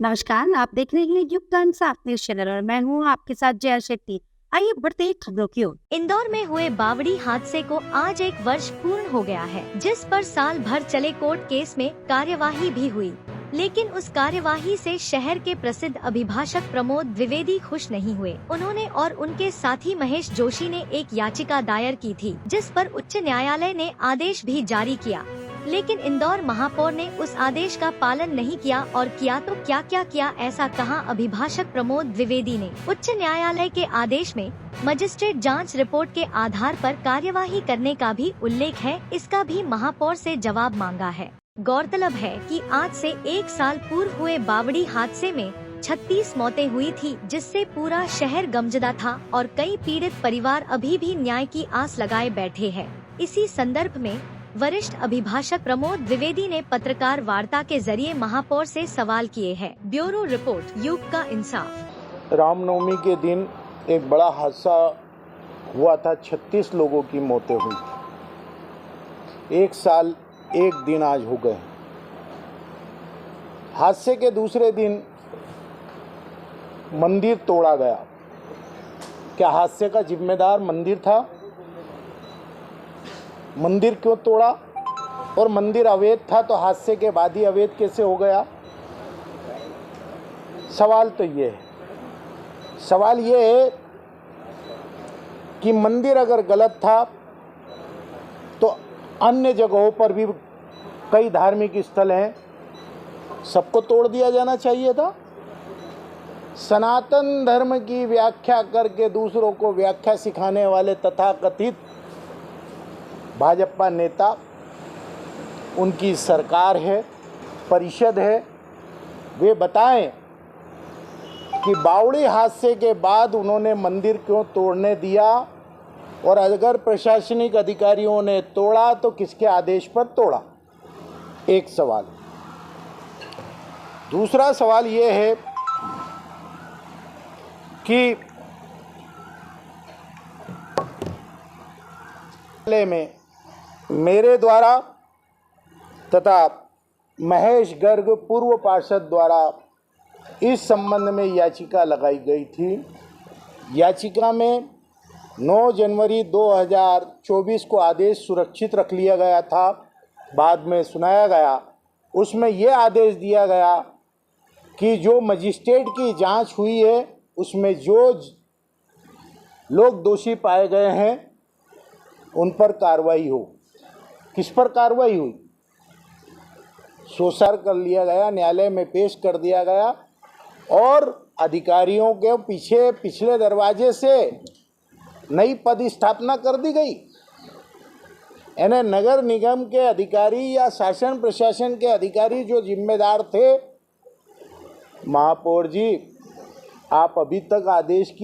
नमस्कार, आप देख रहे हैं युग का इंसाफ न्यूज चैनल और मैं हूँ आपके साथ जया शेट्टी। आइए बढ़ते हैं खबरों की ओर। इंदौर में हुए बावड़ी हादसे को आज 1 वर्ष पूर्ण हो गया है, जिस पर साल भर चले कोर्ट केस में कार्यवाही भी हुई। लेकिन उस कार्यवाही से शहर के प्रसिद्ध अभिभाषक प्रमोद द्विवेदी खुश नहीं हुए। उन्होंने और उनके साथी महेश जोशी ने एक याचिका दायर की थी, जिस पर उच्च न्यायालय ने आदेश भी जारी किया। लेकिन इंदौर महापौर ने उस आदेश का पालन नहीं किया और किया तो क्या किया, ऐसा कहा अभिभाषक प्रमोद द्विवेदी ने। उच्च न्यायालय के आदेश में मजिस्ट्रेट जांच रिपोर्ट के आधार पर कार्यवाही करने का भी उल्लेख है, इसका भी महापौर से जवाब मांगा है। गौरतलब है कि आज से 1 साल पूर्व हुए बावड़ी हादसे में 36 मौतें हुई थी, जिससे पूरा शहर गमजदा था और कई पीड़ित परिवार अभी भी न्याय की आस लगाए बैठे हैं। इसी संदर्भ में वरिष्ठ अभिभाषक प्रमोद द्विवेदी ने पत्रकार वार्ता के जरिए महापौर से सवाल किए हैं। ब्यूरो रिपोर्ट, युग का इंसाफ। रामनवमी के दिन एक बड़ा हादसा हुआ था, 36 लोगों की मौतें हुई थी। 1 साल 1 दिन आज हो गए। हादसे के दूसरे दिन मंदिर तोड़ा गया। क्या हादसे का जिम्मेदार मंदिर था? मंदिर क्यों तोड़ा? और मंदिर अवैध था तो हादसे के बाद ही अवैध कैसे हो गया? सवाल तो ये है। सवाल ये है कि मंदिर अगर गलत था तो अन्य जगहों पर भी कई धार्मिक स्थल हैं, सबको तोड़ दिया जाना चाहिए था। सनातन धर्म की व्याख्या करके दूसरों को व्याख्या सिखाने वाले तथाकथित भाजपा नेता, उनकी सरकार है, परिषद है, वे बताएं कि बावड़ी हादसे के बाद उन्होंने मंदिर क्यों तोड़ने दिया, और अगर प्रशासनिक अधिकारियों ने तोड़ा तो किसके आदेश पर तोड़ा? एक सवाल। दूसरा सवाल ये है कि में मेरे द्वारा तथा महेश गर्ग पूर्व पार्षद द्वारा इस संबंध में याचिका लगाई गई थी। याचिका में 9 जनवरी 2024 को आदेश सुरक्षित रख लिया गया था, बाद में सुनाया गया। उसमें यह आदेश दिया गया कि जो मजिस्ट्रेट की जांच हुई है उसमें जो लोग दोषी पाए गए हैं उन पर कार्रवाई हो। किस पर कार्रवाई हुई? सोसार कर लिया गया, न्यायालय में पेश कर दिया गया और अधिकारियों के पीछे पिछले दरवाजे से नई पद स्थापना कर दी गई। यानी नगर निगम के अधिकारी या शासन प्रशासन के अधिकारी जो जिम्मेदार थे, महापौर जी आप अभी तक आदेश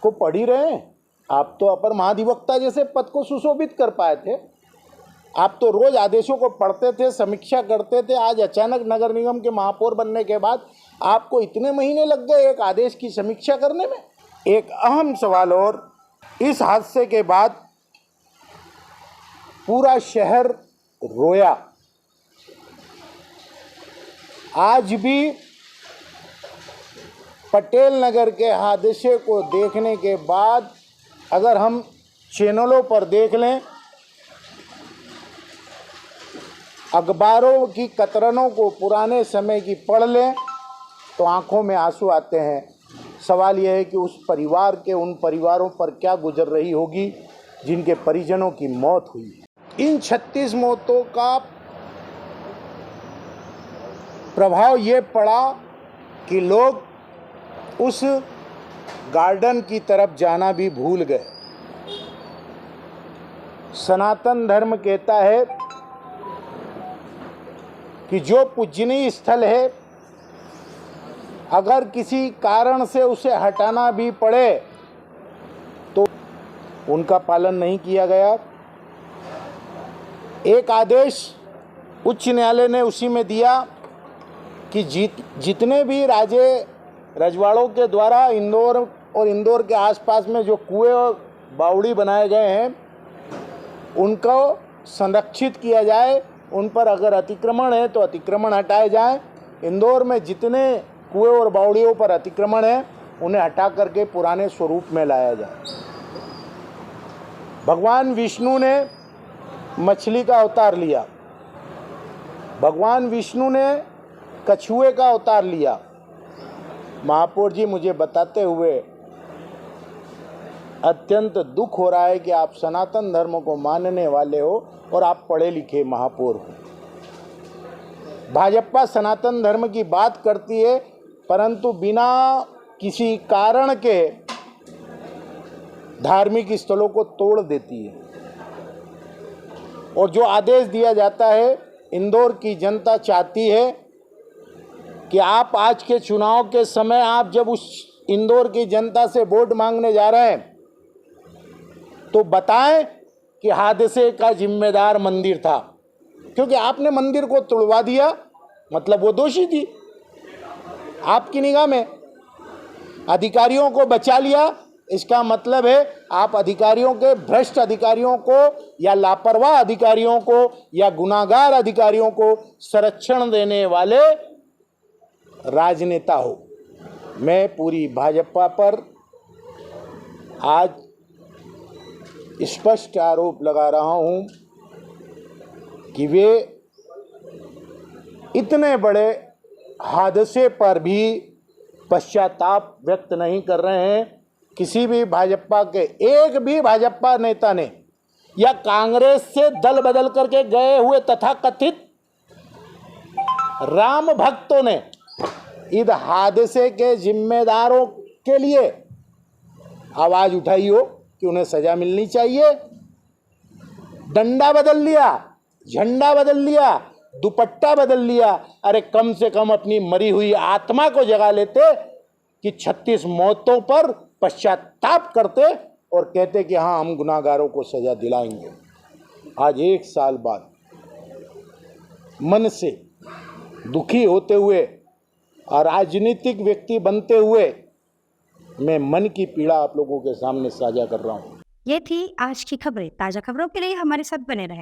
को पढ़ ही रहे हैं। आप तो अपर महाधिवक्ता जैसे पद को सुशोभित कर पाए थे। आप तो रोज आदेशों को पढ़ते थे, समीक्षा करते थे। आज अचानक नगर निगम के महापौर बनने के बाद आपको इतने महीने लग गए एक आदेश की समीक्षा करने में। एक अहम सवाल और, इस हादसे के बाद पूरा शहर रोया। आज भी पटेल नगर के हादसे को देखने के बाद अगर हम चैनलों पर देख लें, अखबारों की कतरनों को पुराने समय की पढ़ लें तो आंखों में आंसू आते हैं। सवाल यह है कि उस परिवार के, उन परिवारों पर क्या गुजर रही होगी जिनके परिजनों की मौत हुई। इन 36 मौतों का प्रभाव ये पड़ा कि लोग उस गार्डन की तरफ जाना भी भूल गए। सनातन धर्म कहता है कि जो पूजनीय स्थल है, अगर किसी कारण से उसे हटाना भी पड़े तो उनका पालन नहीं किया गया। एक आदेश उच्च न्यायालय ने उसी में दिया कि जितने भी राजे रजवाड़ों के द्वारा इंदौर और इंदौर के आसपास में जो कुएं और बावड़ी बनाए गए हैं उनको संरक्षित किया जाए। उन पर अगर अतिक्रमण है तो अतिक्रमण हटाए जाएं। इंदौर में जितने कुएं और बावड़ियों पर अतिक्रमण है उन्हें हटा करके पुराने स्वरूप में लाया जाए। भगवान विष्णु ने मछली का अवतार लिया, भगवान विष्णु ने कछुए का अवतार लिया। महापौर जी मुझे बताते हुए अत्यंत दुख हो रहा है कि आप सनातन धर्म को मानने वाले हो और आप पढ़े लिखे महापौर हो। भाजपा सनातन धर्म की बात करती है परंतु बिना किसी कारण के धार्मिक स्थलों को तोड़ देती है। और जो आदेश दिया जाता है, इंदौर की जनता चाहती है कि आप आज के चुनाव के समय आप जब उस इंदौर की जनता से वोट मांगने जा रहे हैं तो बताएं कि हादसे का जिम्मेदार मंदिर था, क्योंकि आपने मंदिर को तोड़वा दिया, मतलब वो दोषी थी आपकी निगाह में। अधिकारियों को बचा लिया, इसका मतलब है आप अधिकारियों के, भ्रष्ट अधिकारियों को या लापरवाह अधिकारियों को या गुनाहगार अधिकारियों को संरक्षण देने वाले राजनेता हो। मैं पूरी भाजपा पर आज स्पष्ट आरोप लगा रहा हूं कि वे इतने बड़े हादसे पर भी पश्चाताप व्यक्त नहीं कर रहे हैं। किसी भी भाजपा के एक भी भाजपा नेता ने या कांग्रेस से दल बदल करके गए हुए तथाकथित राम भक्तों ने इस हादसे के जिम्मेदारों के लिए आवाज उठाई हो कि उन्हें सजा मिलनी चाहिए। डंडा बदल लिया, झंडा बदल लिया, दुपट्टा बदल लिया, अरे कम से कम अपनी मरी हुई आत्मा को जगा लेते कि 36 मौतों पर पश्चाताप करते और कहते कि हाँ हम गुनाहगारों को सजा दिलाएंगे। आज 1 साल बाद मन से दुखी होते हुए और राजनीतिक व्यक्ति बनते हुए मैं मन की पीड़ा आप लोगों के सामने साझा कर रहा हूँ। ये थी आज की खबरें। ताज़ा खबरों के लिए हमारे साथ बने रहें।